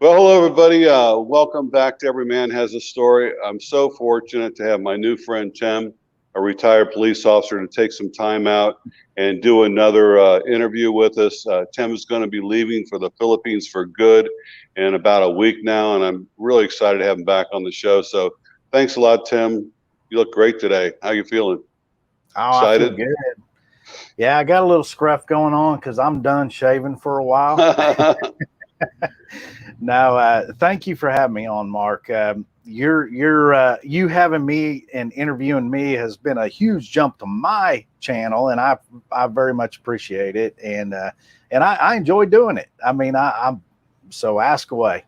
Well, hello, everybody. Welcome back to Every Man Has a Story. I'm so fortunate to have my new friend Tim, a retired police officer, to take some time out and do another interview with us. Tim is going to be leaving for the Philippines for good in about a week now, and I'm really excited to have him back on the show. So, thanks a lot, Tim. You look great today. How you feeling? Oh, I feel Excited? good. Yeah, I got a little scruff going on because I'm done shaving for a while. No, thank you for having me on, Mark. You having me and interviewing me has been a huge jump to my channel, and I very much appreciate it, and I enjoy doing it. I mean, I'm so ask away.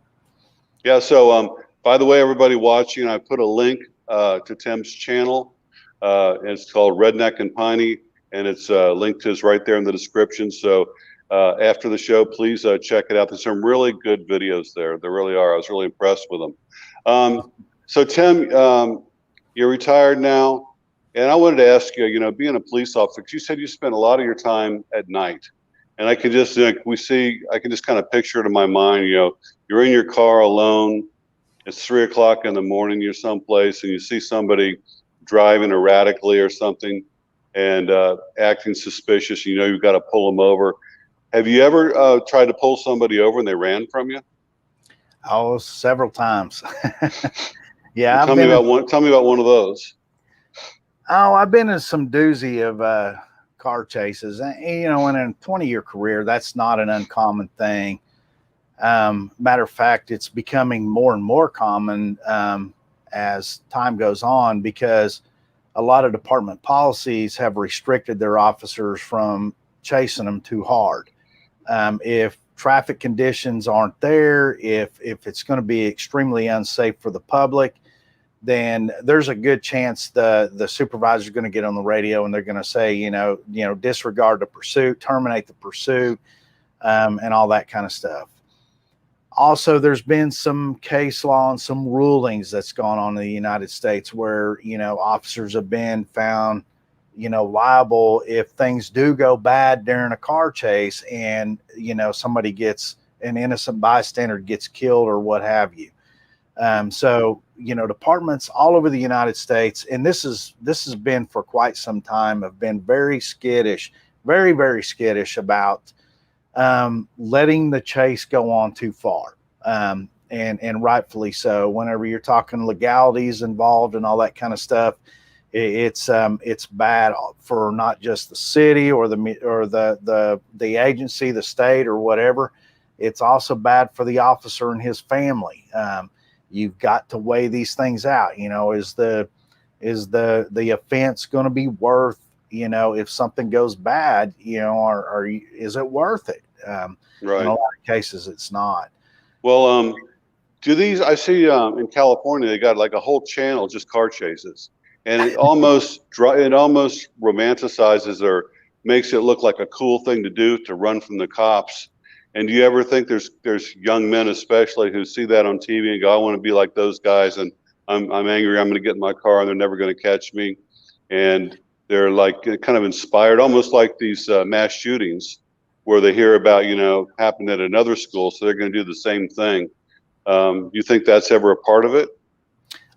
Yeah. So, by the way, everybody watching, I put a link to Tim's channel. It's called Redneck and Piney, and it's linked to us right there in the description. So, after the show, please check it out. There's some really good videos there. There really are. I was really impressed with them. So, Tim, you're retired now, and I wanted to ask you, being a police officer, 'cause you said you spent a lot of your time at night, and I can just I can just kind of picture it in my mind. You're in your car alone. It's 3 o'clock in the morning. You're someplace, and you see somebody driving erratically or something, and acting suspicious. You know you've got to pull them over. Have you ever tried to pull somebody over and they ran from you? Oh, several times. Well, Yeah, I've been in. Tell me about one of those. Oh, I've been in some doozy of car chases. And, in a 20-year career, that's not an uncommon thing. Matter of fact, it's becoming more and more common as time goes on because a lot of department policies have restricted their officers from chasing them too hard. If traffic conditions aren't there, if it's going to be extremely unsafe for the public, then there's a good chance the supervisor is going to get on the radio and they're going to say, disregard the pursuit, terminate the pursuit, and all that kind of stuff. Also, there's been some case law and some rulings that's gone on in the United States where officers have been found liable if things do go bad during a car chase and somebody gets an innocent bystander gets killed or what have you. So departments all over the United States, and this has been for quite some time, have been very skittish, very very skittish about letting the chase go on too far, and rightfully so. Whenever you're talking legalities involved and all that kind of stuff, it's bad for not just the city or the agency, the state, or whatever. It's also bad for the officer and his family. You've got to weigh these things out. Is the offense going to be worth, if something goes bad, is it worth it? In a Right. lot of cases, it's not. Well, do these? I see in California they got like a whole channel just car chases, and it almost romanticizes or makes it look like a cool thing to do to run from the cops. And do you ever think there's young men especially who see that on TV and go, I want to be like those guys, and I'm angry, I'm going to get in my car and they're never going to catch me, and they're like kind of inspired, almost like these mass shootings where they hear about happened at another school, so they're going to do the same thing. You think that's ever a part of it?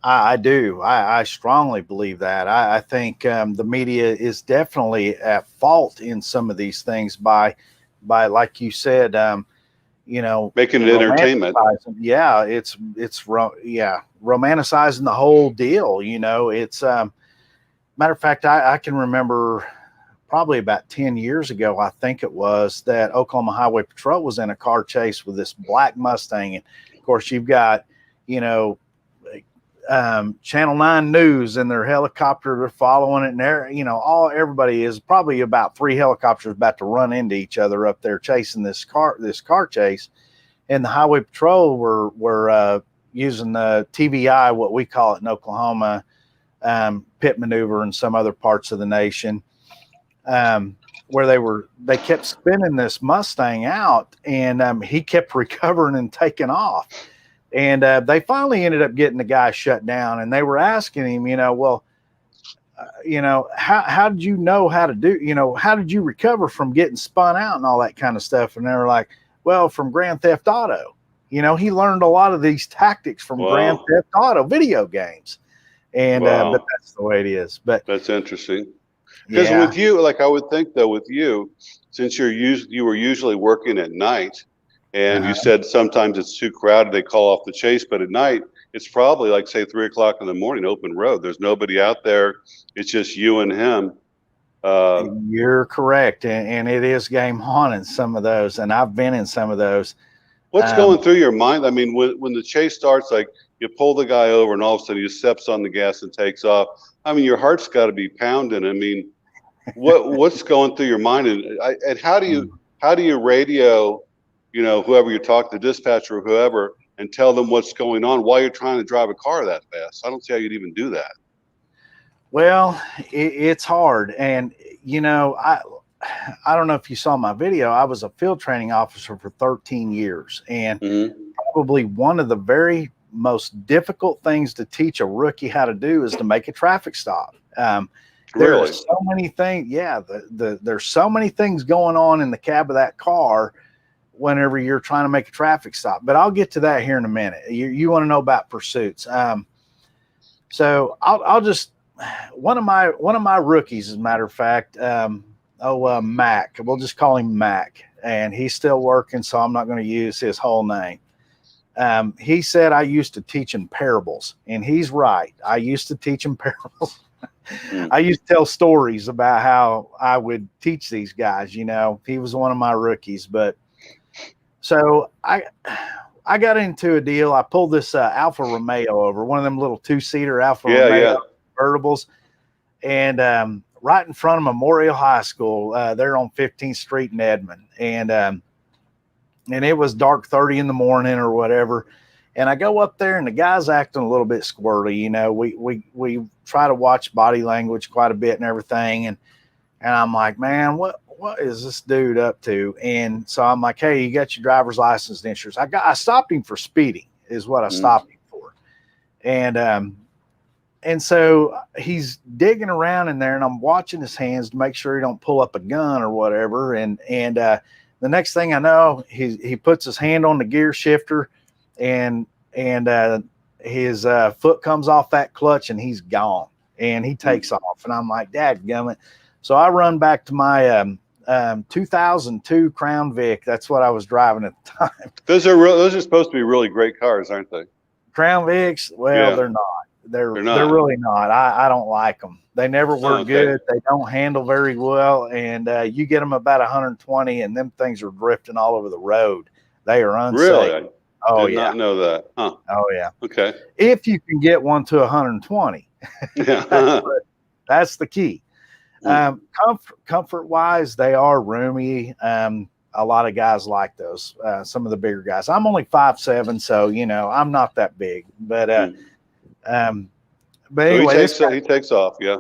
I do. I strongly believe that. I think the media is definitely at fault in some of these things by like you said, Making it entertainment. romanticizing. Yeah, yeah, romanticizing the whole deal. It's matter of fact, I can remember probably about 10 years ago, I think it was, that Oklahoma Highway Patrol was in a car chase with this black Mustang. And of course, you've got, you know, Channel 9 News and their helicopter, they're following it. And everybody is probably about three helicopters about to run into each other up there chasing this car chase. And the Highway Patrol were using the TBI, what we call it in Oklahoma, pit maneuver in some other parts of the nation, where they kept spinning this Mustang out, and he kept recovering and taking off. And they finally ended up getting the guy shut down, and they were asking him, how did you know how to do, how did you recover from getting spun out and all that kind of stuff? And they were like, well, from Grand Theft Auto. he learned a lot of these tactics from Grand Wow. Theft Auto video games. And Wow. but that's the way it is. But That's interesting. Because yeah, with you, like I would think though, with you, since you were usually working at night, and you said sometimes it's too crowded, they call off the chase, but at night it's probably like say 3 o'clock in the morning, open road. There's nobody out there. It's just you and him. you're correct, and it is game haunting, some of those, and I've been in some of those. What's going through your mind? I mean, when the chase starts, like you pull the guy over and all of a sudden he steps on the gas and takes off. I mean, your heart's got to be pounding. I mean, what's going through your mind, and how do you radio, whoever you're talking, the dispatcher or whoever, and tell them what's going on while you're trying to drive a car that fast? I don't see how you'd even do that. Well, it's hard, and I don't know if you saw my video. I was a field training officer for 13 years, and probably one of the very most difficult things to teach a rookie how to do is to make a traffic stop. There are so many things. Yeah, there's so many things going on in the cab of that car whenever you're trying to make a traffic stop. But I'll get to that here in a minute. You want to know about pursuits. So I'll just one of my rookies, as a matter of fact. Mac. We'll just call him Mac, and he's still working, so I'm not going to use his whole name. He said I used to teach him parables, and he's right. I used to teach him parables. I used to tell stories about how I would teach these guys. He was one of my rookies, but so I got into a deal. I pulled this Alfa Romeo over, one of them little 2-seater Alfa Romeo convertibles, and right in front of Memorial High School. They're on 15th Street in Edmond, and it was dark 30 in the morning or whatever. And I go up there, and the guy's acting a little bit squirty. We try to watch body language quite a bit and everything. And I'm like, man, what is this dude up to? And so I'm like, hey, you got your driver's license and insurance? I stopped him for speeding, is what I stopped him for. And so he's digging around in there, and I'm watching his hands to make sure he don't pull up a gun or whatever. And the next thing I know, he puts his hand on the gear shifter, and his foot comes off that clutch, and he's gone, and he takes off. And I'm like, dadgummit. So I run back to my 2002 Crown Vic. That's what I was driving at the time. Those are supposed to be really great cars, aren't they? Crown Vics? Well, they're not. They're really not. I don't like them. They never were good. They don't handle very well, and you get them about 120, and them things are drifting all over the road. They are unsafe. Really? Oh, Did not know that. Huh. Oh, yeah. Okay. If you can get one to 120. Yeah. That's the key. Comfort-wise, they are roomy. A lot of guys like those, some of the bigger guys. I'm only 5'7", so, I'm not that big. But anyway. So he takes off, yeah.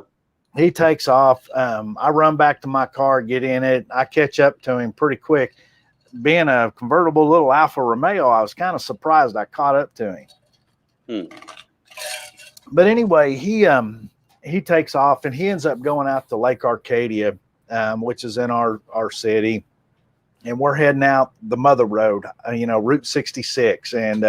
He takes off. I run back to my car, get in it. I catch up to him pretty quick. Being a convertible little Alfa Romeo, I was kind of surprised I caught up to him. But anyway, he takes off, and he ends up going out to Lake Arcadia, which is in our city. And we're heading out the Mother Road, Route 66, and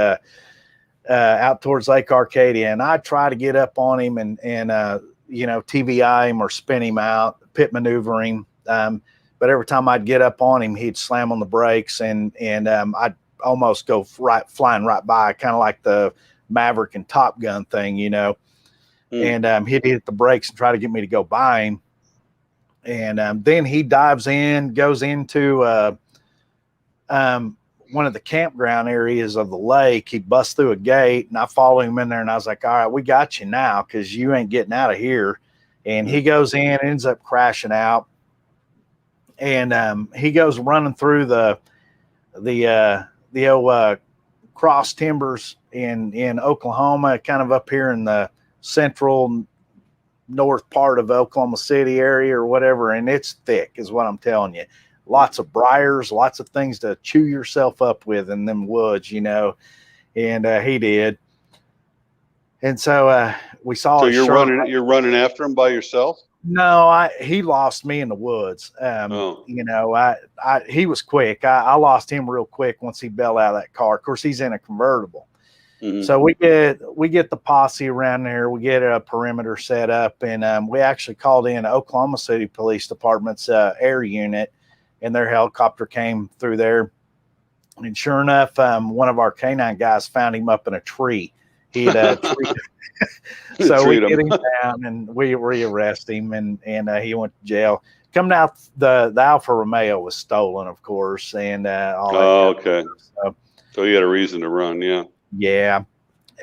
out towards Lake Arcadia. And I try to get up on him and TVI him or spin him out, pit maneuver him. But every time I'd get up on him, he'd slam on the brakes, and I'd almost go flying right by, kind of like the Maverick and Top Gun thing, And he'd hit the brakes and try to get me to go by him. And then he dives in, goes into one of the campground areas of the lake. He busts through a gate, and I follow him in there, and I was like, all right, we got you now, because you ain't getting out of here. And he goes in, ends up crashing out. And he goes running through the old cross timbers in Oklahoma, kind of up here in the central north part of Oklahoma City area or whatever. And it's thick, is what I'm telling you. Lots of briars, lots of things to chew yourself up with in them woods, and he did. And so we saw. So you're running after him by yourself? No, he lost me in the woods. Oh. You know, he was quick. I lost him real quick once he bailed out of that car. Of course, he's in a convertible. Mhm. So we get the posse around there. We get a perimeter set up, and we actually called in Oklahoma City Police Department's air unit, and their helicopter came through there. And sure enough, one of our canine guys found him up in a tree. He had treated. So we Treat 'em. get him down and we rearrest him, and he went to jail. Coming out, the Alfa Romeo was stolen, of course, and all that. Oh, kind of okay. stuff. So you had a reason to run, yeah. Yeah.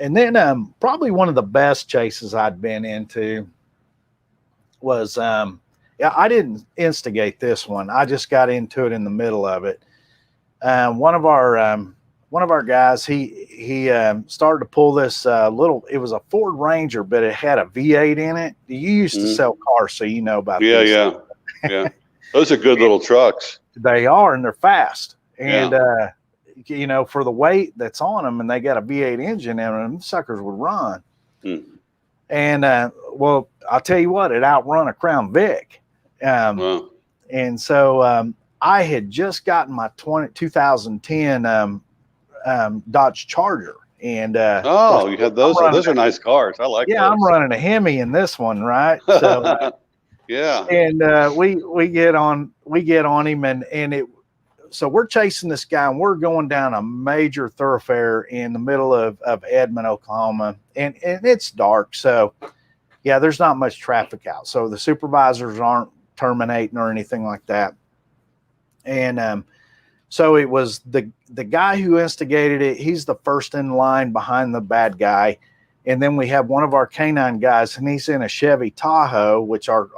And then probably one of the best chases I'd been into was yeah, I didn't instigate this one. I just got into it in the middle of it. One of our guys, he started to pull this little. It was a Ford Ranger, but it had a V8 in it. You used to Mhm. sell cars, so you know about Yeah, these. yeah, yeah. Those are good little trucks. They are, and they're fast. And Yeah. you know, for the weight that's on them, and they got a V8 engine in them, suckers would run. Hmm. And well, I'll tell you what, it outrun a Crown Vic. Wow. And so I had just gotten my 2010 Dodge Charger, and Oh, you had those. Those are nice cars. I like yeah, those. I'm running a Hemi in this one, right? So Yeah. and we get on him, and it. So we're chasing this guy, and we're going down a major thoroughfare in the middle of Edmond, Oklahoma, and it's dark. So yeah, there's not much traffic out. So the supervisors aren't terminating or anything like that. And so it was the guy who instigated it. He's the first in line behind the bad guy. And then we have one of our canine guys, and he's in a Chevy Tahoe, which are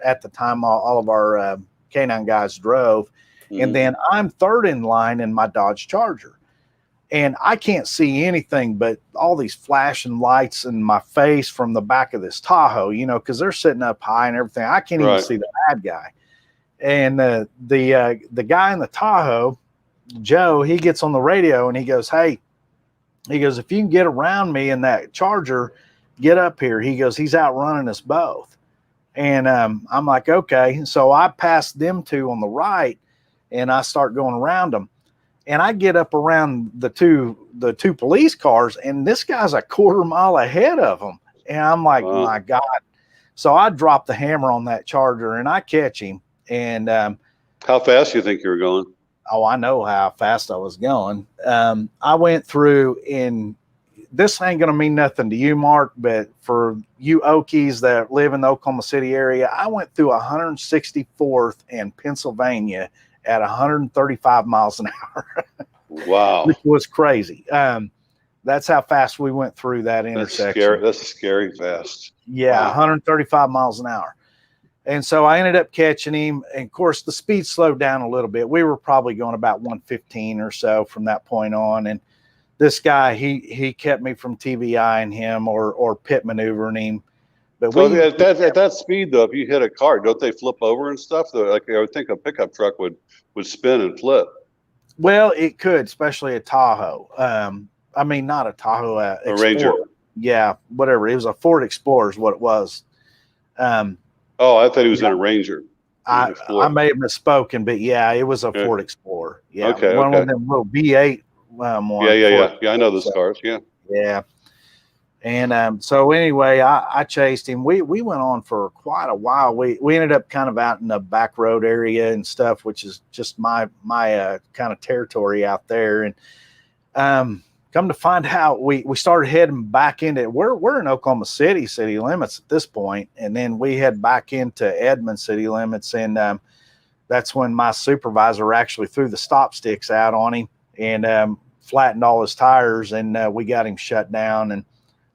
at the time all of our canine guys drove. Mhm. And then I'm third in line in my Dodge Charger. And I can't see anything but all these flashing lights in my face from the back of this Tahoe, you know, because they're sitting up high and everything. I can't even Right. see the bad guy. And the guy in the Tahoe, Joe, he gets on the radio and he goes, "Hey," he goes, "if you can get around me in that Charger, get up here." He goes, "He's outrunning us both." And I'm like, okay. So I pass them two on the right, and I start going around them. And I get up around the two police cars, and this guy's a quarter mile ahead of them. And I'm like, Wow. my God. So I drop the hammer on that Charger, and I catch him. And How fast do you think you were going? oh, I know how fast I was going. I went through in. This ain't going to mean nothing to you, Mark, but for you Okies that live in the Oklahoma City area, I went through 164th and Pennsylvania at 135 miles an hour, Wow. which was crazy. That's how fast we went through that That's intersection. scary. That's scary fast. Yeah, Wow. 135 miles an hour. And so I ended up catching him. And of course, the speed slowed down a little bit. We were probably going about 115 or so from that point on. And this guy, he kept me from TVIing him or pit maneuvering him. But So at that speed, though, if you hit a car, don't they flip over and stuff? Like I would think a pickup truck would spin and flip. well, it could, especially a Tahoe. I mean, not a Tahoe, A Ranger. Yeah, whatever. It was a Ford Explorer is what it was. Oh, I thought he was in a Ranger. I may have misspoken, but yeah, it was a Okay. Ford Explorer. Yeah, Okay, one okay. of them little V8 ones. Yeah. I know those cars. Yeah. Yeah. And so anyway, I chased him. We went on for quite a while. We ended up kind of out in the back road area and stuff, which is just my kind of territory out there. And come to find out, we started heading back into we're in Oklahoma City limits at this point, and then we head back into Edmond city limits, and that's when my supervisor actually threw the stop sticks out on him and flattened all his tires, and we got him shut down and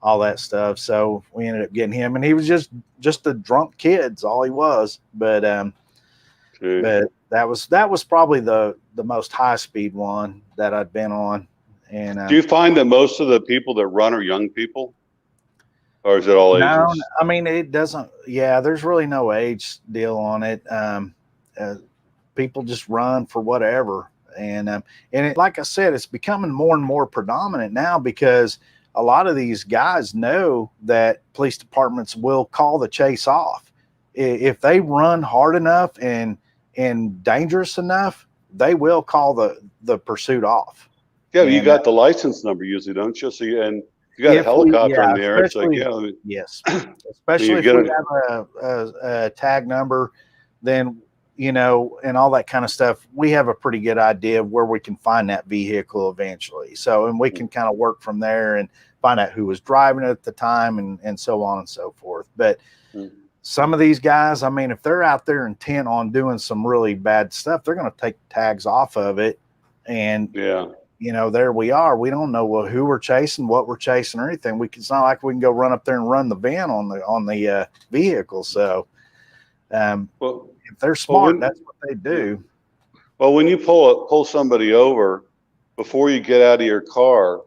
all that stuff. So we ended up getting him, and he was just a drunk kid's all he was. But that was probably the most high speed one that I'd been on. And do you find that most of the people that run are young people, or is it all ages? No, I mean it doesn't. Yeah, there's really no age deal on it. People just run for whatever, and like I said, it's becoming more and more predominant now because a lot of these guys know that police departments will call the chase off. If they run hard enough and dangerous enough, they will call the pursuit off. Yeah, but you And got the license number usually, don't you? So and you got a if we, helicopter yeah, in the air. It's like, especially, yeah, I mean, yes, you especially if get we it. have a tag number, then, you know, and all that kind of stuff, we have a pretty good idea of where we can find that vehicle eventually. So, and we can kind of work from there and find out who was driving it at the time and so on and so forth. But some of these guys, I mean, if they're out there intent on doing some really bad stuff, they're going to take tags off of it. And, Yeah. you know, there we are. We don't know who we're chasing, what we're chasing, or anything. It's not like we can go run up there and run the van on the vehicle. So, Well, if they're smart, when, that's what they do. well, when you pull somebody over, before you get out of your car,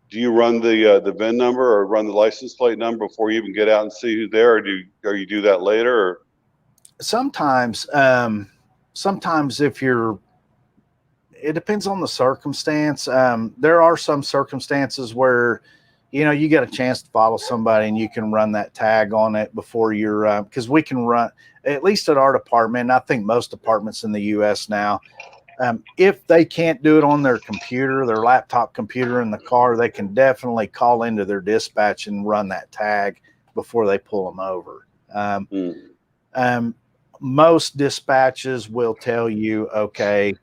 do you run the VIN number or run the license plate number before you even get out and see who's there, or you do that later? Or? Sometimes, sometimes if you're, it depends on the circumstance. There are some circumstances where, you know, you get a chance to follow somebody and you can run that tag on it before you're, because we can run, at least at our department, and I think most departments in the U.S. now, if they can't do it on their computer, their laptop computer in the car, they can definitely call into their dispatch and run that tag before they pull them over. Most dispatches will tell you, okay,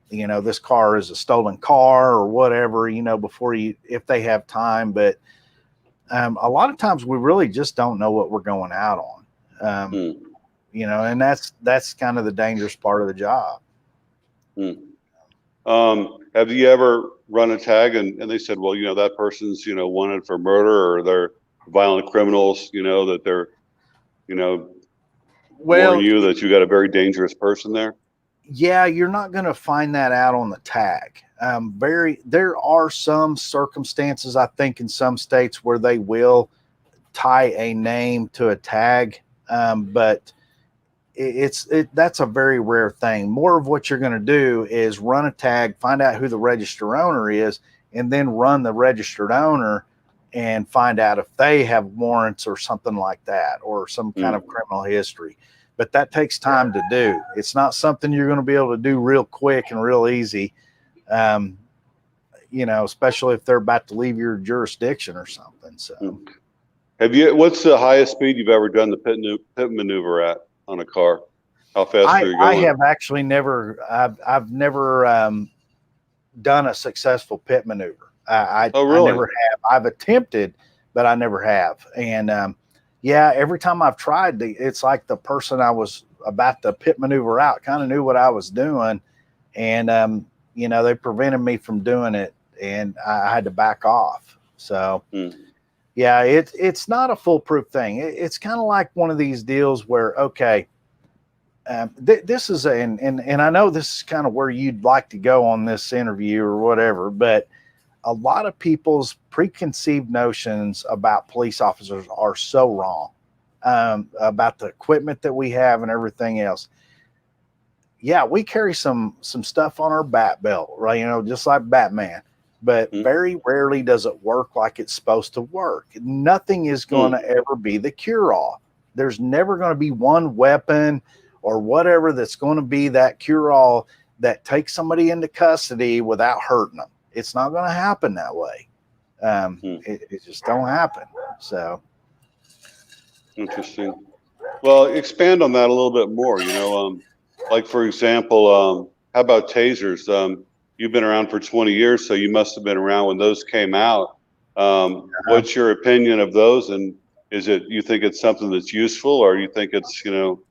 you know, this car is a stolen car or whatever, you know, before you, if they have time. But a lot of times we really just don't know what we're going out on. You know, and that's kind of the dangerous part of the job. Have you ever run a tag and they said, well, you know, that person's, you know, wanted for murder or they're violent criminals, you know, that they're, you know, warn you that you got a very dangerous person there? Yeah, you're not going to find that out on the tag. There are some circumstances, I think, in some states where they will tie a name to a tag, but that's a very rare thing. More of what you're going to do is run a tag, find out who the registered owner is, and then run the registered owner and find out if they have warrants or something like that, or some kind of criminal history. But that takes time to do. It's not something you're going to be able to do real quick and real easy. You know, especially if they're about to leave your jurisdiction or something. So, what's the highest speed you've ever done the pit maneuver at on a car? How fast are you going? I have actually never, I've never done a successful pit maneuver. Oh, really? I never have. I've attempted, but I never have. And yeah, every time I've tried, it's like the person I was about to pit maneuver out kind of knew what I was doing. And, you know, they prevented me from doing it and I had to back off. So, yeah, it's not a foolproof thing. It's kind of like one of these deals where, okay, this is and I know this is kind of where you'd like to go on this interview or whatever, but a lot of people's preconceived notions about police officers are so wrong, about the equipment that we have and everything else. Yeah, we carry some stuff on our bat belt, right? You know, just like Batman, but very rarely does it work like it's supposed to work. Nothing is going to ever be the cure-all. There's never going to be one weapon or whatever that's going to be that cure-all that takes somebody into custody without hurting them. It's not going to happen that way. It just don't happen. So interesting. Well, expand on that a little bit more. You know, like for example, how about tasers? You've been around for 20 years, so you must have been around when those came out. What's your opinion of those? And is it, you think it's something that's useful, or you think it's, you know,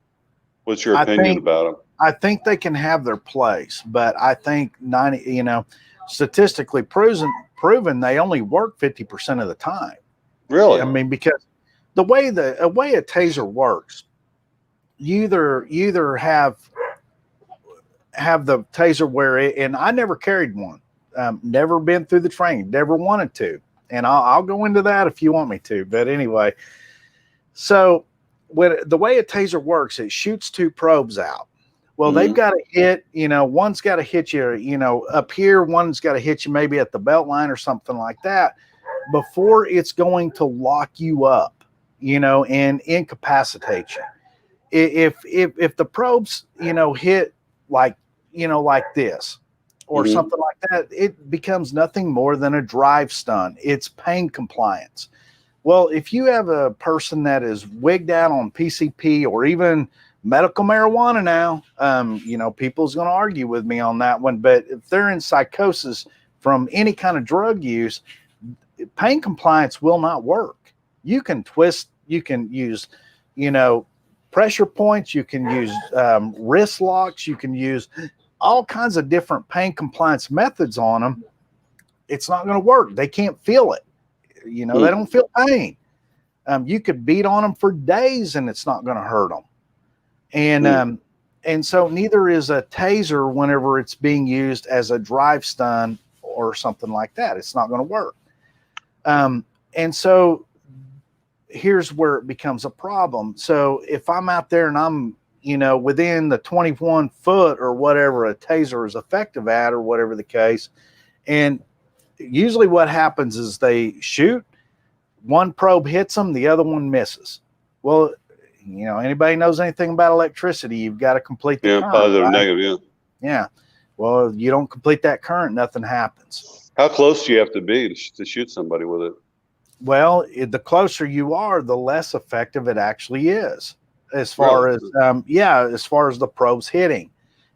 what's your opinion about them? I think they can have their place, but I think you know, statistically proven they only work 50% of the time. Really? I mean, because the way a taser works, you either have the taser where and I never carried one, never been through the training, never wanted to, and I'll go into that if you want me to. But anyway, so when the way a taser works, it shoots two probes out. Well, they've got to hit, you know, one's got to hit you, you know, up here, one's got to hit you maybe at the belt line or something like that before it's going to lock you up, you know, and incapacitate you. If the probes, hit like, like this or something like that, it becomes nothing more than a drive stun. It's pain compliance. Well, if you have a person that is wigged out on PCP or even medical marijuana now, people's going to argue with me on that one. But if they're in psychosis from any kind of drug use, pain compliance will not work. You can twist, you can use, pressure points, you can use wrist locks, you can use all kinds of different pain compliance methods on them. It's not going to work. They can't feel it. They don't feel pain. You could beat on them for days and it's not going to hurt them. And so neither is a taser whenever it's being used as a drive stun or something like that. It's not going to work. And so here's where it becomes a problem. So if I'm out there and I'm, within the 21 foot or whatever a taser is effective at or whatever the case, and usually what happens is they shoot, one probe hits them, the other one misses. Well, anybody knows anything about electricity, you've got to complete the current, positive, right? negative, Yeah. Well, you don't complete that current, nothing happens. How close do you have to be to shoot somebody with it? Well, the closer you are, the less effective it actually is, as far as as far as the probes hitting.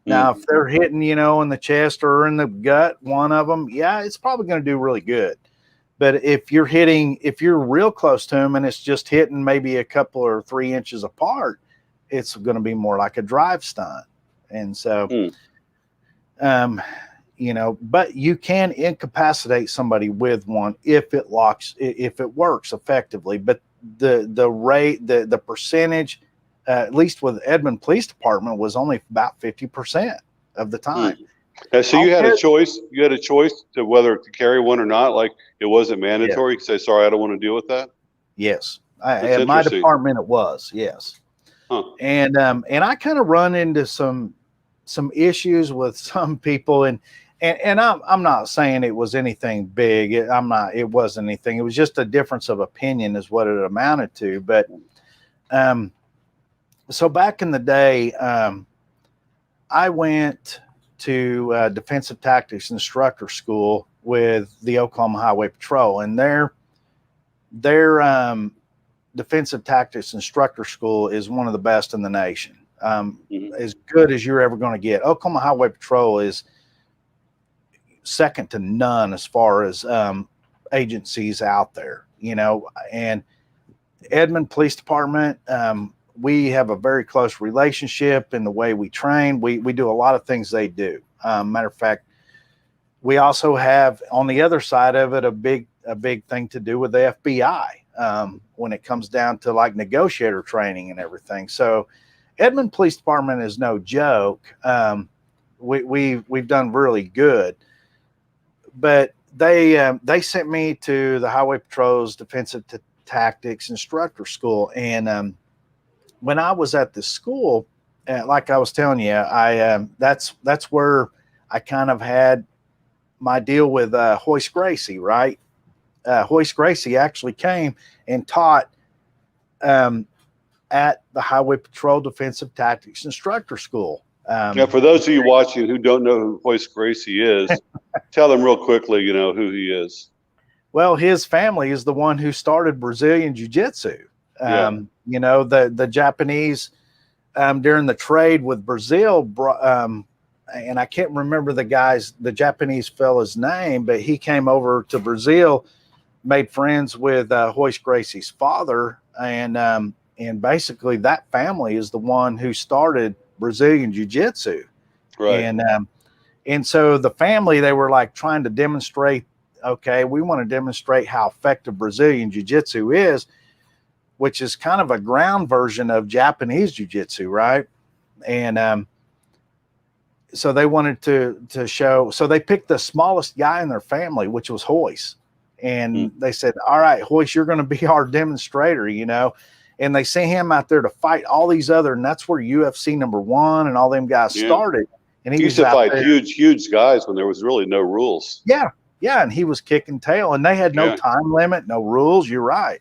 Now, if they're hitting, in the chest or in the gut, one of them, it's probably going to do really good. But if you're real close to them and it's just hitting maybe a couple or 3 inches apart, it's going to be more like a drive stun. And so, but you can incapacitate somebody with one if it works effectively. But the percentage, at least with Edmond Police Department, was only about 50% of the time. So you had a choice. You had a choice to whether to carry one or not. Like it wasn't mandatory. You could say, "Sorry, I don't want to deal with that." Yes, at my department it was. Yes, and I kind of run into some issues with some people, and I'm not saying it was anything big. It wasn't anything. It was just a difference of opinion, is what it amounted to. But so back in the day, I went to defensive tactics instructor school with the Oklahoma Highway Patrol, and their defensive tactics instructor school is one of the best in the nation. As good as you're ever going to get. Oklahoma Highway Patrol is second to none as far as agencies out there, and Edmond Police Department, we have a very close relationship in the way we train. We do a lot of things they do. Matter of fact, we also have on the other side of it a big thing to do with the FBI when it comes down to like negotiator training and everything. So Edmond Police Department is no joke. We've done really good, but they sent me to the Highway Patrol's Defensive Tactics Instructor School, and when I was at the school, like I was telling you, that's where I kind of had my deal with Hoist Gracie, right? Hoist Gracie actually came and taught at the Highway Patrol Defensive Tactics Instructor School. Now, for those of you watching who don't know who Hoist Gracie is, tell them real quickly, who he is. Well, his family is the one who started Brazilian Jiu-Jitsu. The Japanese during the trade with Brazil, and I can't remember the Japanese fella's name, but he came over to Brazil, made friends with Hoist Gracie's father, and basically that family is the one who started Brazilian Jiu-Jitsu. Right. And so the family, they were like trying to demonstrate, okay, we want to demonstrate how effective Brazilian Jiu-Jitsu is, which is kind of a ground version of Japanese Jiu-Jitsu, right? And so they wanted to show, so they picked the smallest guy in their family, which was Hoist. And they said, all right, Hoist, you're going to be our demonstrator, and they sent him out there to fight all these other, and that's where UFC #1 and all them guys started. And he used to fight huge guys when there was really no rules. Yeah. And he was kicking tail, and they had no time limit, no rules. You're right.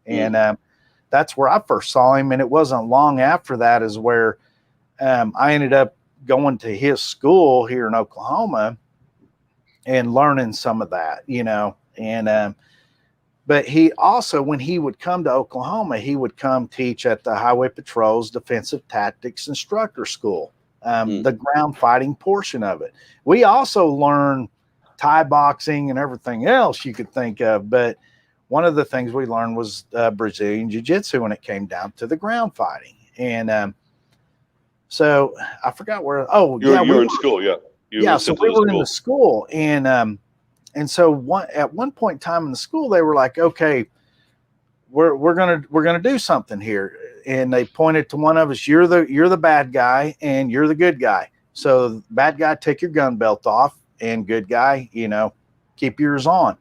And that's where I first saw him. And it wasn't long after that is where I ended up going to his school here in Oklahoma and learning some of that, and but he also, when he would come to Oklahoma, he would come teach at the Highway Patrol's Defensive Tactics Instructor School, the ground fighting portion of it. We also learned Thai boxing and everything else you could think of, but one of the things we learned was Brazilian Jiu-Jitsu when it came down to the ground fighting. And so I forgot where. Oh, you were in school, yeah. So we were in the school, and so at one point in time in the school, they were like, "Okay, we're gonna do something here," and they pointed to one of us. You're the bad guy, and you're the good guy. So bad guy, take your gun belt off, and good guy, keep yours on.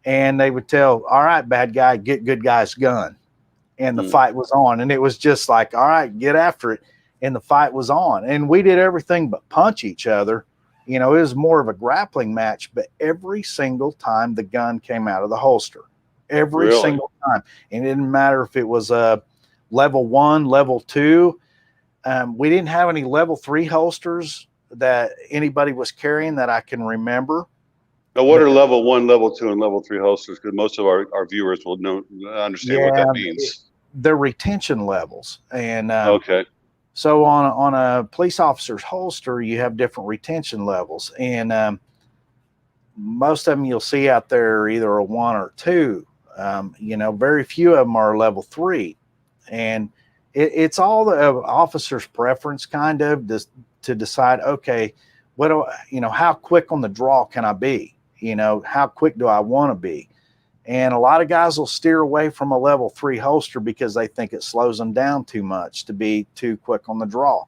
And they would tell, all right, bad guy, get good guy's gun. And the fight was on. And it was just like, all right, get after it. And the fight was on. And we did everything but punch each other. It was more of a grappling match, but every single time the gun came out of the holster, every single time. And it didn't matter if it was a level 1, level 2. We didn't have any level 3 holsters that anybody was carrying that I can remember. Now, what are level 1, level 2, and level 3 holsters? Because most of our viewers will understand what that means. They're retention levels. And okay. So on a police officer's holster, you have different retention levels. And most of them you'll see out there are either a 1 or 2. Very few of them are level 3. And it's all the officer's preference kind of to decide, okay, how quick on the draw can I be? How quick do I want to be? And a lot of guys will steer away from a level 3 holster because they think it slows them down too much to be too quick on the draw.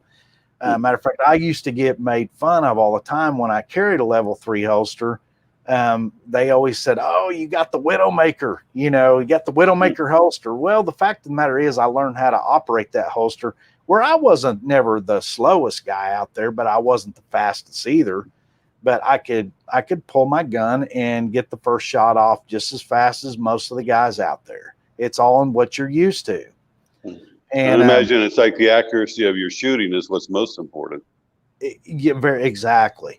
Matter of fact, I used to get made fun of all the time when I carried a level 3 holster. They always said, oh, you got the Widowmaker, you got the Widowmaker holster. Well, the fact of the matter is I learned how to operate that holster where I wasn't never the slowest guy out there, but I wasn't the fastest either. But I could pull my gun and get the first shot off just as fast as most of the guys out there. It's all in what you're used to. And imagine it's like the accuracy of your shooting is what's most important. Exactly.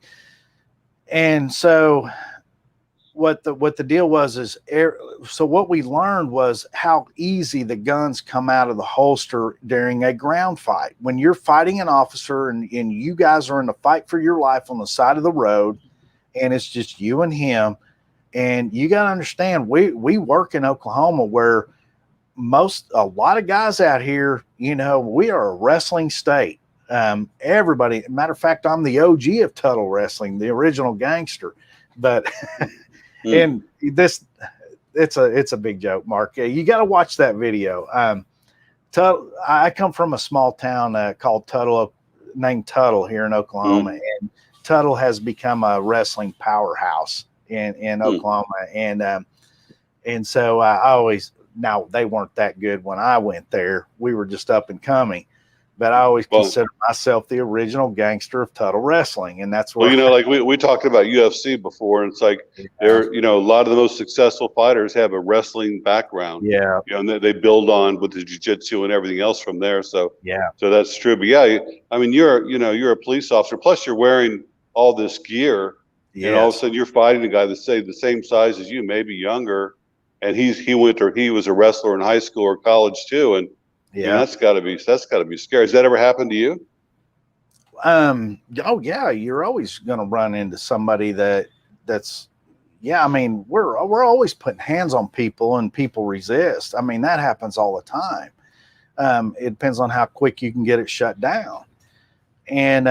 And so what the deal was is so what we learned was how easy the guns come out of the holster during a ground fight. When you're fighting an officer and you guys are in a fight for your life on the side of the road, and it's just you and him, and you got to understand, we work in Oklahoma where a lot of guys out here, we are a wrestling state. Everybody, matter of fact, I'm the OG of Tuttle Wrestling, the original gangster, but and it's a big joke, Mark. You got to watch that video. I come from a small town called Tuttle, named Tuttle here in Oklahoma, and Tuttle has become a wrestling powerhouse in Oklahoma, and so now they weren't that good when I went there. We were just up and coming. But I always consider myself the original gangster of Tuttle Wrestling, and that's where. Well, like we talked about UFC before, and it's like they're a lot of the most successful fighters have a wrestling background. Yeah, and they build on with the jiu-jitsu and everything else from there. So yeah, so that's true. But yeah, I mean, you're a police officer. Plus, you're wearing all this gear, and all of a sudden you're fighting a guy that's say the same size as you, maybe younger, and he was a wrestler in high school or college too, and. Yeah, that's got to be scary. Has that ever happened to you? Oh yeah, you're always going to run into somebody that's. Yeah, I mean, we're always putting hands on people and people resist. I mean, that happens all the time. It depends on how quick you can get it shut down, and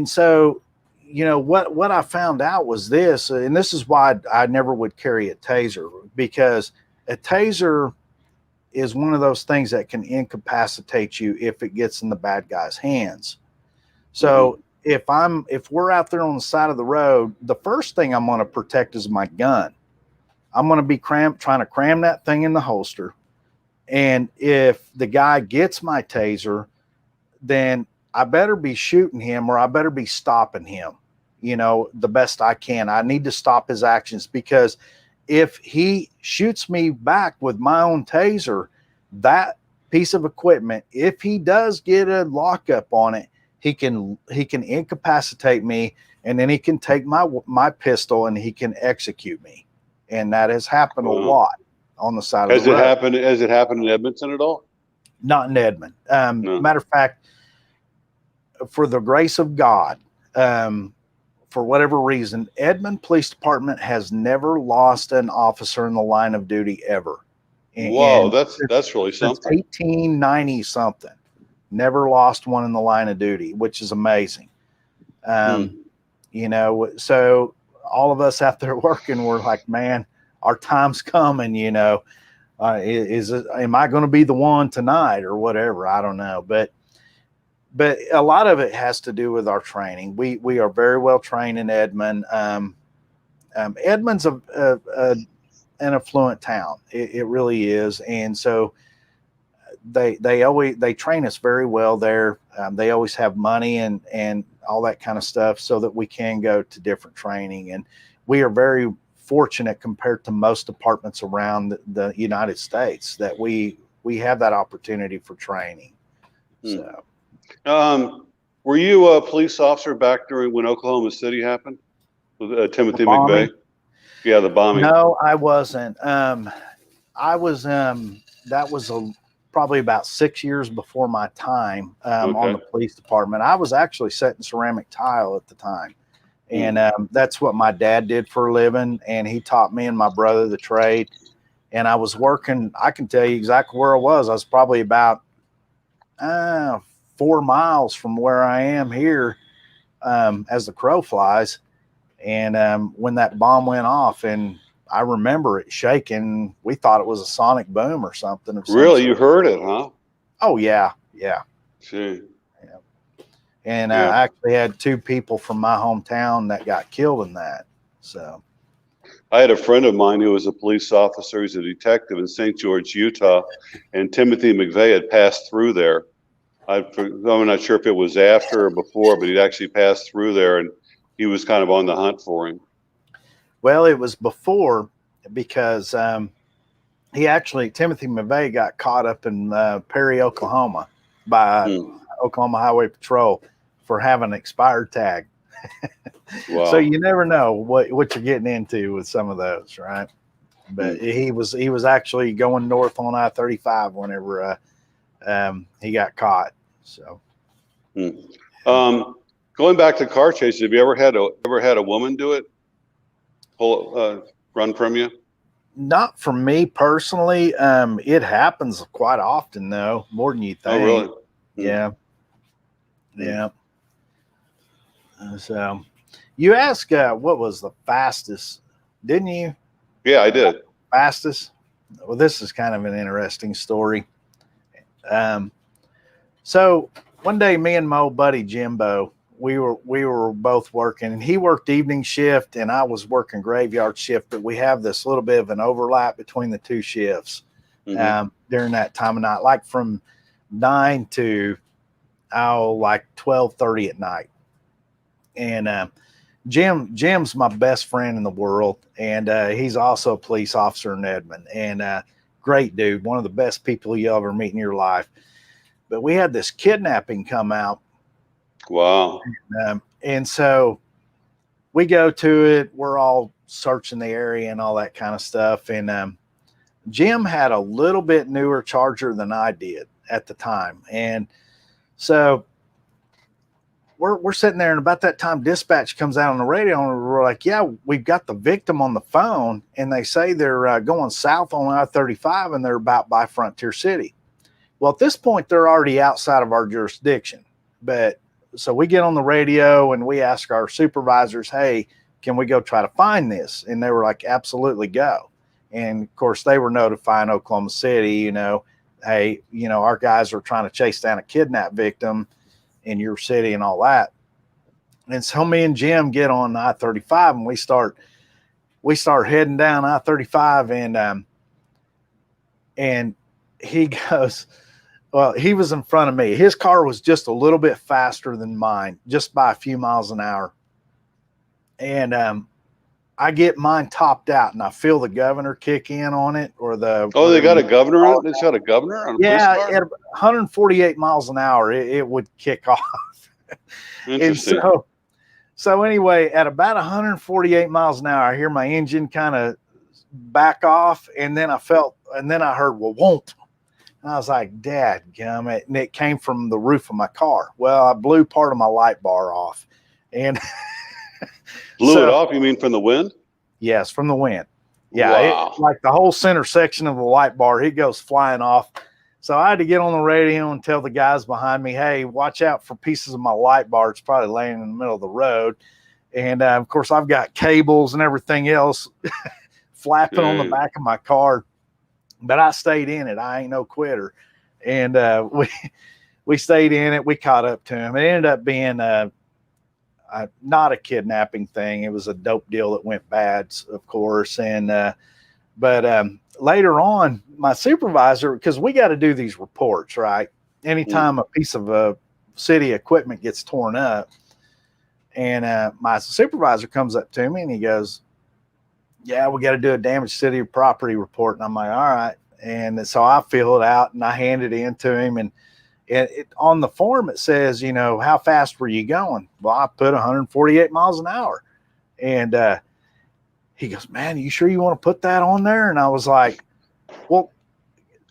so what I found out was this, and this is why I never would carry a taser, because a taser is one of those things that can incapacitate you if it gets in the bad guy's hands. So if we're out there on the side of the road, the first thing I'm going to protect is my gun. I'm going to be trying to cram that thing in the holster. And if the guy gets my taser, then I better be shooting him or I better be stopping him, the best I can. I need to stop his actions, because if he shoots me back with my own taser, that piece of equipment, if he does get a lockup on it, he can incapacitate me, and then he can take my pistol and he can execute me. And that has happened a lot on the side of the road. Has it happened in Edmonton at all? Not in Edmond. No. Matter of fact, for the grace of God, for whatever reason, Edmond Police Department has never lost an officer in the line of duty ever. Whoa, that's really something. 1890 something, never lost one in the line of duty, which is amazing. You know, so all of us out there working, we're like, man, our time's coming. You know, am I going to be the one tonight or whatever? I don't know, but a lot of it has to do with our training. We are very well trained in Edmond. Edmond's an affluent town. It really is. And so they train us very well there. They always have money and all that kind of stuff so that we can go to different training. And we are very fortunate compared to most departments around the United States that we have that opportunity for training. So, were you a police officer back during when Oklahoma City happened with Timothy McVeigh? Yeah, the bombing. No, I wasn't. I was. That was probably about 6 years before my time on the police department. I was actually setting ceramic tile at the time, and that's what my dad did for a living. And he taught me and my brother the trade. And I was working. I can tell you exactly where I was. I was probably about 4 miles from where I am here, as the crow flies. And when that bomb went off, and I remember it shaking, we thought it was a sonic boom or something. Really? You heard it, huh? Oh, yeah. Yeah. Gee. Yeah. And I actually had 2 people from my hometown that got killed in that. So I had a friend of mine who was a police officer. He's a detective in St. George, Utah, and Timothy McVeigh had passed through there. I'm not sure if it was after or before, but he'd actually passed through there, and he was kind of on the hunt for him. Well, it was before, because Timothy McVeigh got caught up in Perry, Oklahoma by Oklahoma Highway Patrol for having an expired tag. Wow. So you never know what you're getting into with some of those, right? But he was actually going north on I-35 whenever he got caught. So going back to car chases, have you ever had a woman do it? Run from you? Not for me personally. It happens quite often, though, more than you think. Oh, really? Yeah. Yeah. So you asked what was the fastest, didn't you? Yeah, I did. Fastest? Well, this is kind of an interesting story. So one day, me and my old buddy Jimbo, we were both working, and he worked evening shift and I was working graveyard shift, but we have this little bit of an overlap between the 2 shifts during that time of night, like from 9 to like 12:30 at night. And Jim's my best friend in the world, and he's also a police officer in Edmond, and great dude, one of the best people you'll ever meet in your life. But we had this kidnapping come out. Wow. And so we go to it. We're all searching the area and all that kind of stuff. And Jim had a little bit newer Charger than I did at the time. And so we're sitting there, and about that time, dispatch comes out on the radio, and we're like, yeah, we've got the victim on the phone, and they say they're going south on I-35, and they're about by Frontier City. Well, at this point, they're already outside of our jurisdiction. But so we get on the radio and we ask our supervisors, hey, can we go try to find this? And they were like, absolutely, go. And of course, they were notifying Oklahoma City, hey, our guys are trying to chase down a kidnap victim in your city and all that. And so me and Jim get on I-35, and we start heading down I-35, and he goes, well, he was in front of me. His car was just a little bit faster than mine, just by a few miles an hour. And I get mine topped out, and I feel the governor kick in on it, or the Oh, they got a governor on it? It's got a governor on a police yeah, car? at 148 miles an hour, it would kick off. And Interesting. so anyway, at about 148 miles an hour, I hear my engine kind of back off, and then I heard, well, won't. And I was like, Dad, gummit. And it came from the roof of my car. Well, I blew part of my light bar off. And Blew it off? You mean from the wind? Yes, from the wind. Yeah, Wow. like the whole center section of the light bar, it goes flying off. So I had to get on the radio and tell the guys behind me, hey, watch out for pieces of my light bar. It's probably laying in the middle of the road. And of course, I've got cables and everything else flapping on the back of my car. But I stayed in it. I ain't no quitter. And we stayed in it. We caught up to him. It ended up being not a kidnapping thing. It was a dope deal that went bad, of course. And but later on, my supervisor, because we got to do these reports, right? Anytime a piece of city equipment gets torn up, and my supervisor comes up to me and he goes, yeah, we got to do a damaged city property report. And I'm like, all right. And so I fill it out and I hand it in to him. And on the form, it says, you know, how fast were you going? Well, I put 148 miles an hour. And he goes, man, are you sure you want to put that on there? And I was like, well,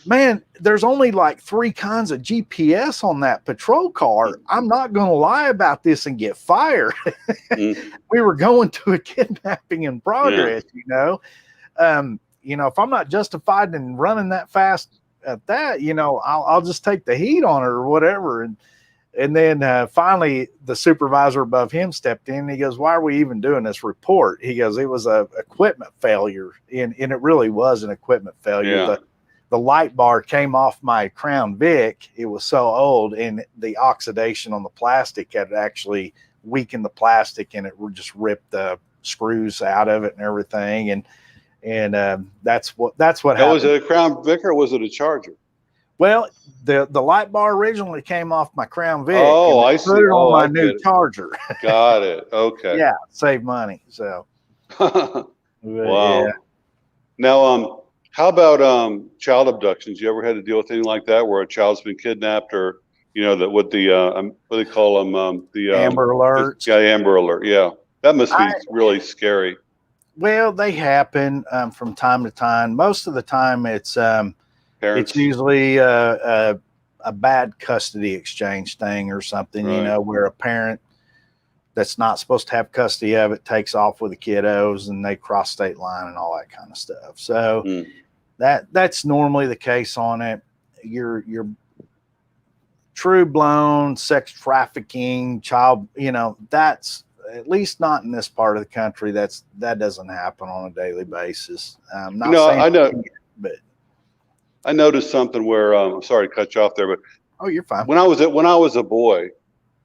man, there's only like 3 kinds of GPS on that patrol car. I'm not going to lie about this and get fired. We were going to a kidnapping in progress, you know. You know, if I'm not justified in running that fast at that, you know, I'll just take the heat on it or whatever. And then finally the supervisor above him stepped in and he goes, why are we even doing this report? He goes, it was a equipment failure. And it really was an equipment failure. Yeah. The light bar came off my Crown Vic. It was so old, and the oxidation on the plastic had actually weakened the plastic, and it would just rip the screws out of it and everything. And that's what happened. Was it a Crown Vic or was it a Charger? Well, the light bar originally came off my Crown Vic. Oh, I see. Put it on my new Charger. Got it. Okay. Yeah, save money. So. Wow. Yeah. Now, how about child abductions? You ever had to deal with anything like that, where a child's been kidnapped, or you know that what do they call them? The Amber Alerts. Yeah, Amber Alert. Yeah, that must be really scary. Well, they happen from time to time. Most of the time, it's usually a bad custody exchange thing or something. Right. You know, where a parent that's not supposed to have custody of it takes off with the kiddos and they cross state line and all that kind of stuff. So that's normally the case on it. Your true blown sex trafficking, child, you know, that's at least not in this part of the country. That doesn't happen on a daily basis. I know, but I noticed something where I'm sorry to cut you off there, but oh, you're fine. When I was a boy,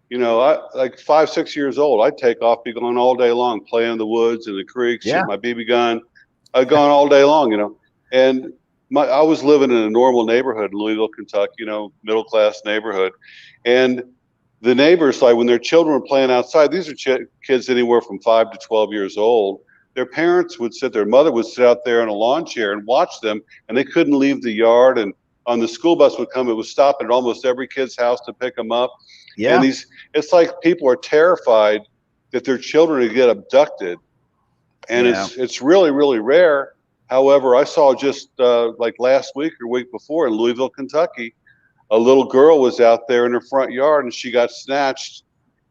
you know, I like 5, 6 years old, I'd take off, be going all day long, playing in the woods and the creeks, shoot my BB gun. I'd gone all day long, you know, and I was living in a normal neighborhood in Louisville, Kentucky, you know, middle class neighborhood. And the neighbors, like when their children were playing outside, these are kids anywhere from 5 to 12 years old. Their parents would their mother would sit out there in a lawn chair and watch them, and they couldn't leave the yard. And on the school bus would come, it was stopping at almost every kid's house to pick them up. Yeah. And it's like people are terrified that their children would get abducted. And it's really, really rare. However, I saw just like last week or week before in Louisville, Kentucky, a little girl was out there in her front yard and she got snatched.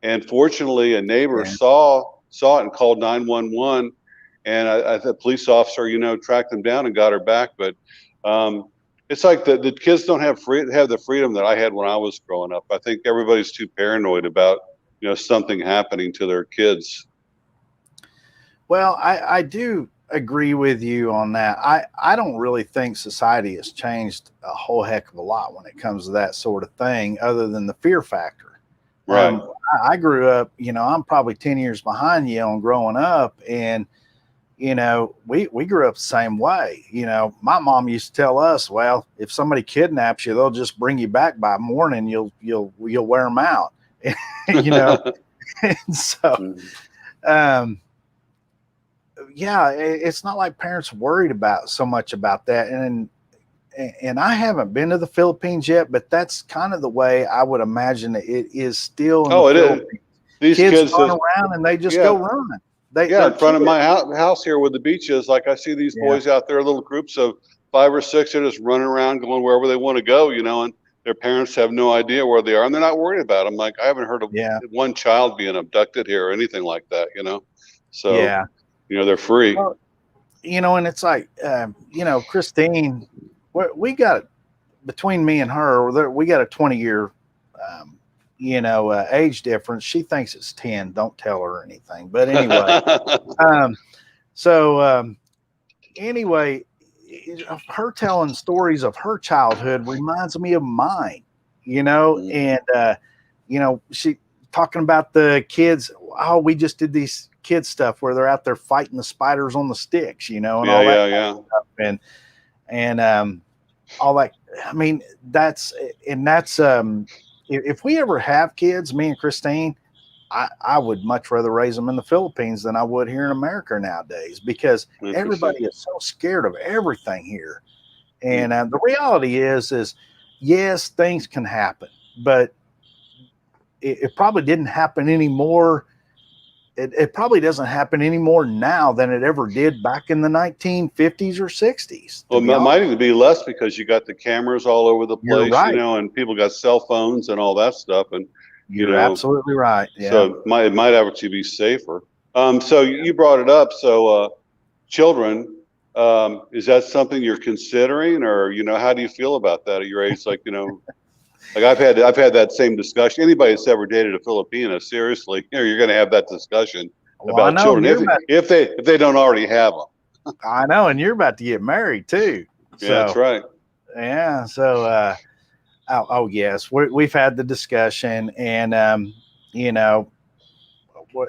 And fortunately, a neighbor saw it and called 911. And the police officer, you know, tracked them down and got her back. But it's like the kids don't have the freedom that I had when I was growing up. I think everybody's too paranoid about, you know, something happening to their kids. Well, I do agree with you on that. I don't really think society has changed a whole heck of a lot when it comes to that sort of thing, other than the fear factor. Right. I grew up, you know, I'm probably 10 years behind you on growing up, and you know, we grew up the same way. You know, my mom used to tell us, well, if somebody kidnaps you, they'll just bring you back by morning. You'll wear them out, you know? And so, yeah, it's not like parents worried about so much about that. And I haven't been to the Philippines yet, but that's kind of the way I would imagine that it is still in the Oh, it is. Philippines. These Kids kids run just, around and they just yeah, go run. yeah, They're in front of kids. my house here where the beach is, like I see these Yeah, boys out there, little groups of 5 or 6, are just running around, going wherever they want to go, and their parents have no idea where they are, and they're not worried about them. Like I haven't heard of yeah, one child being abducted here or anything like that, So, yeah. they're free. Well, and it's like, Christine, we got between me and her, we got a 20-year, age difference. She thinks it's 10. Don't tell her anything. But anyway, um, so anyway, her telling stories of her childhood reminds me of mine, and she talking about the kids. Oh, we just did these kid stuff where they're out there fighting the spiders on the sticks, and Yeah, all that yeah, kind yeah. of stuff, and all that. I mean, that's if we ever have kids, me and Christine, I would much rather raise them in the Philippines than I would here in America nowadays, because everybody is so scared of everything here. And the reality is yes, things can happen, but it probably didn't happen anymore. It probably doesn't happen any more now than it ever did back in the 1950s or 60s. Well, it might even be less because you got the cameras all over the You're place, right. and people got cell phones and all that stuff, and You're absolutely right. Yeah. So it might actually be safer. So you brought it up. So children, is that something you're considering, or how do you feel about that at your age? Like like I've had that same discussion. Anybody that's ever dated a Filipina, seriously, you're going to have that discussion about children if they don't already have them. I know, and you're about to get married too. Yeah, that's right. Yeah. So, oh yes, we've had the discussion, and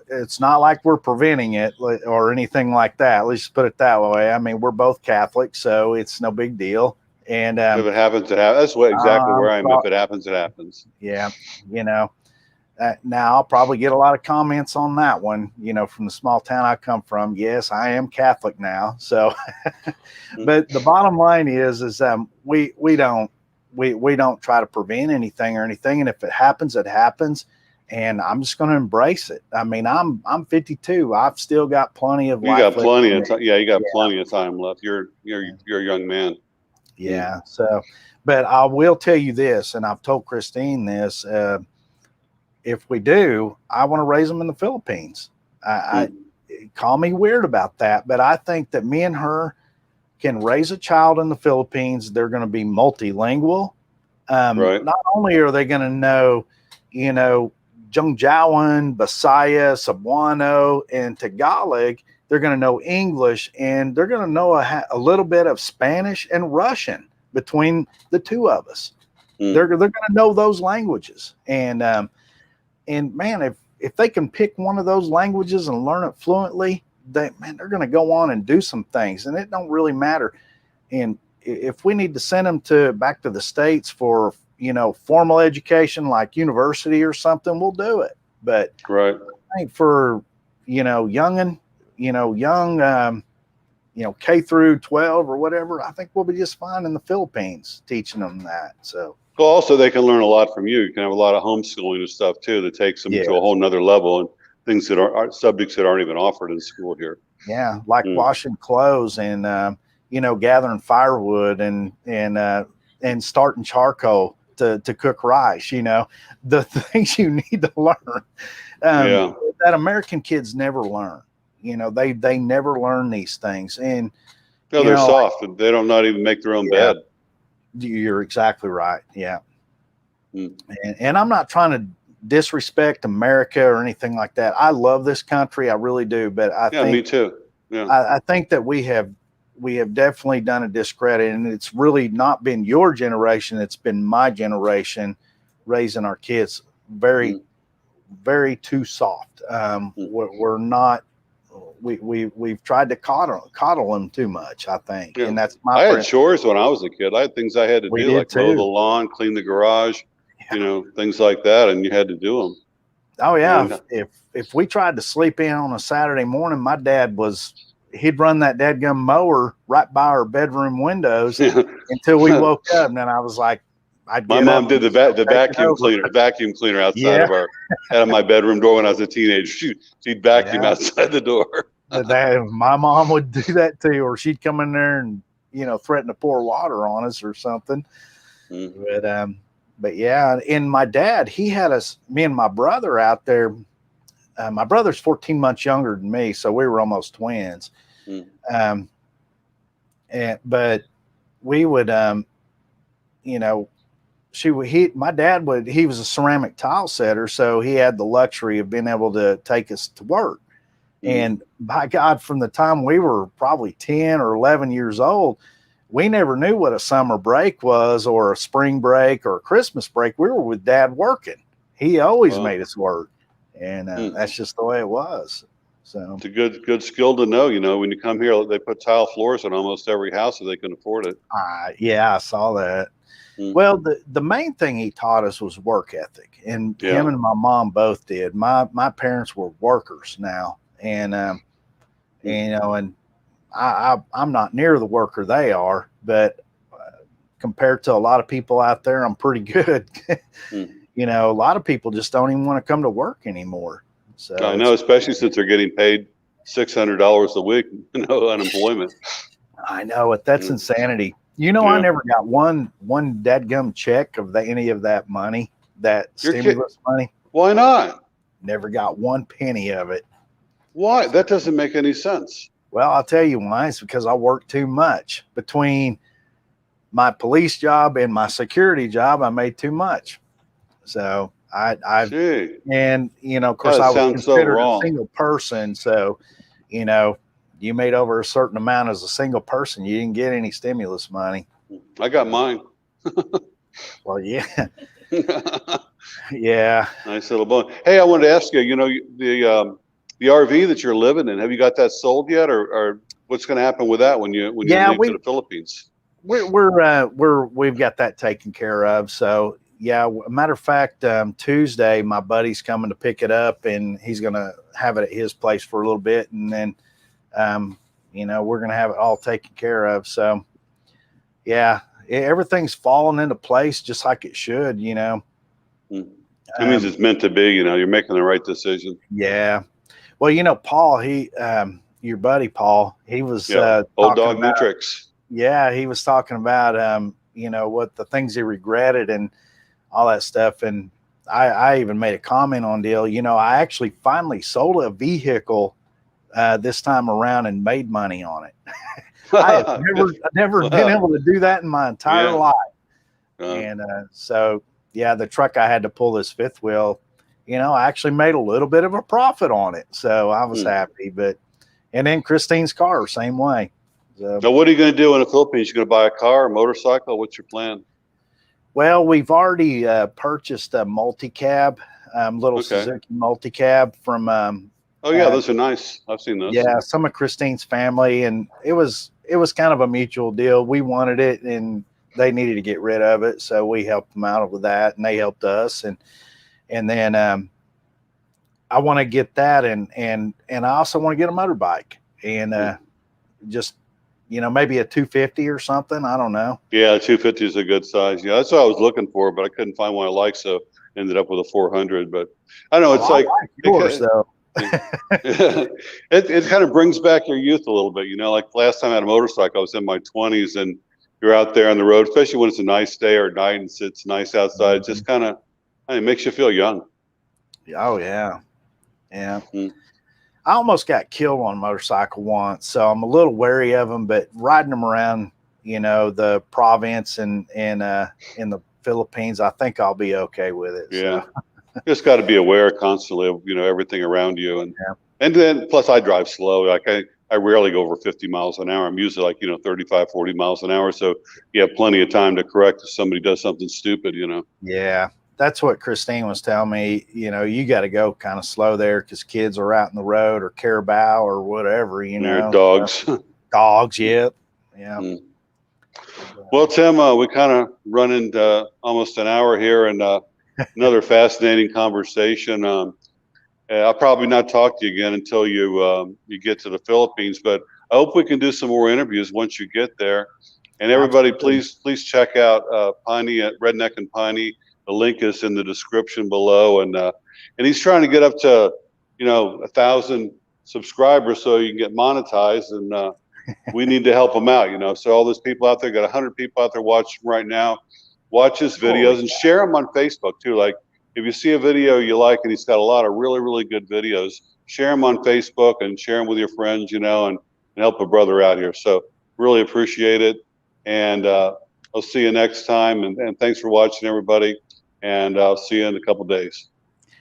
it's not like we're preventing it or anything like that. Let's just put it that way. I mean, we're both Catholic, so it's no big deal. And if it happens, it happens. That's exactly where I am. If it happens, it happens. Yeah, now I'll probably get a lot of comments on that one. From the small town I come from. Yes, I am Catholic now. So, but the bottom line is we don't try to prevent anything or anything, and if it happens, it happens. And I'm just going to embrace it. I mean, I'm 52. I've still got plenty of life. You got plenty of time. Yeah, you got plenty of time left. You're a young man. Yeah. So, but I will tell you this, and I've told Christine this. If we do, I want to raise them in the Philippines. I call me weird about that, but I think that me and her can raise a child in the Philippines. They're going to be multilingual. Right. Not only are they going to know, Jungjawan, Bisaya, Cebuano, and Tagalog, they're going to know English, and they're going to know a little bit of Spanish and Russian between the two of us. They're going to know those languages, and man, if they can pick one of those languages and learn it fluently, they're going to go on and do some things, and it don't really matter. And if we need to send them back to the States for formal education like university or something, we'll do it. But right. I think for young K through 12 or whatever, I think we'll be just fine in the Philippines teaching them that. So well, also they can learn a lot from you. You can have a lot of homeschooling and stuff too that takes them to a whole nother level, and things that are subjects that aren't even offered in school here. Yeah, like washing clothes and gathering firewood and starting charcoal to cook rice, the things you need to learn that American kids never learn. They never learn these things. And they're soft. They don't not even make their own bed. You're exactly right. Yeah. And I'm not trying to disrespect America or anything like that. I love this country. I really do. But I think me too. Yeah. I think that we have definitely done a discredit, and it's really not been your generation. It's been my generation raising our kids very, very too soft. We're not, we've tried to coddle them too much, I think. And that's I had chores when I was a kid. I had things I had to do, like mow the lawn, clean the garage, things like that. And you had to do them. Oh yeah. If we tried to sleep in on a Saturday morning, my dad he'd run that dadgum mower right by our bedroom windows until we woke up. And then I was like, I'd My get mom up did and the take it vacuum over. cleaner, outside Yeah. out of my bedroom door when I was a teenager. She'd vacuum Yeah. outside the door. My mom would do that too, or she'd come in there and, threaten to pour water on us or something. Mm-hmm. But yeah, and my dad, he had me and my brother out there. My brother's 14 months younger than me, so we were almost twins. Mm. But we would, my dad he was a ceramic tile setter, so he had the luxury of being able to take us to work. And by God, from the time we were probably 10 or 11 years old, we never knew what a summer break was or a spring break or a Christmas break. We were with Dad working. He always made us work. And that's just the way it was. So it's a good skill to know. When you come here, they put tile floors in almost every house if they can afford it. Yeah, I saw that. Well, the main thing he taught us was work ethic, and him and my mom both did. My parents were workers now, and and I'm not near the worker they are, but compared to a lot of people out there, I'm pretty good. A lot of people just don't even want to come to work anymore. So I know, especially since they're getting paid $600 a week, unemployment. I know it. That's insanity. I never got one dadgum check of any of that money, that stimulus money. Why not? Never got one penny of it. Why? That doesn't make any sense. Well, I'll tell you why. It's because I work too much. Between my police job and my security job, I made too much. So of course, I was considered a single person. So, you made over a certain amount as a single person. You didn't get any stimulus money. I got mine. Well, yeah. Yeah. Nice little bone. Hey, I wanted to ask you, the RV that you're living in, have you got that sold yet, or what's going to happen with that when you leave to the Philippines? We've got that taken care of. So yeah, matter of fact, Tuesday, my buddy's coming to pick it up, and he's going to have it at his place for a little bit. And then, we're going to have it all taken care of. So yeah, everything's falling into place just like it should, That means it's meant to be, you're making the right decision. Yeah. Well, Paul, your buddy, Paul, he was, old dog, new tricks. Yeah. He was talking about, what the things he regretted and all that stuff. And I even made a comment on deal, I actually finally sold a vehicle this time around and made money on it. I have never been able to do that in my entire life. And so, yeah, the truck I had to pull this fifth wheel, I actually made a little bit of a profit on it. So I was happy. And then Christine's car, same way. So, now, what are you going to do in the Philippines? You going to buy a car, a motorcycle? What's your plan? Well, we've already purchased a multi-cab, Suzuki multi-cab from. Those are nice. I've seen those. Yeah, some of Christine's family, and it was kind of a mutual deal. We wanted it, and they needed to get rid of it, so we helped them out with that, and they helped us. And then I want to get that, and I also want to get a motorbike, and just maybe a 250 or something. I don't know. Yeah, a 250 is a good size. Yeah, that's what I was looking for, but I couldn't find one I liked, so ended up with a 400. But I don't know, it's like yours, though. it kind of brings back your youth a little bit. Like last time I had a motorcycle, I was in my 20s, and you're out there on the road, especially when it's a nice day or night and it's nice outside. Just kind of, it makes you feel young. Oh yeah. I almost got killed on a motorcycle once, so I'm a little wary of them, but riding them around, the province and in the Philippines, I think I'll be okay with it. Yeah. So. Just got to be aware constantly of, everything around you. And then plus I drive slow. Like I rarely go over 50 miles an hour. I'm usually like, 35, 40 miles an hour. So you have plenty of time to correct if somebody does something stupid, Yeah. That's what Christine was telling me. You got to go kind of slow there because kids are out in the road or carabao or whatever, dogs. Dogs. Yep. Yeah. Well, Tim, we kind of run into almost an hour here, and another fascinating conversation. I'll probably not talk to you again until you get to the Philippines, but I hope we can do some more interviews once you get there. And everybody, Absolutely. please check out Piney at Redneck and Piney. The link is in the description below, and he's trying to get up to 1,000 subscribers so you can get monetized, and we need to help him out. So all those people out there, got 100 people out there watching right now. Watch his videos and share them on Facebook too. Like if you see a video you like, and he's got a lot of really good videos, share them on Facebook and share them with your friends, and help a brother out here. So really appreciate it. And I'll see you next time. And thanks for watching, everybody. And I'll see you in a couple days.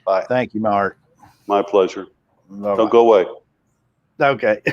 Bye. Thank you, Mark. My pleasure. Bye-bye. Don't go away. Okay.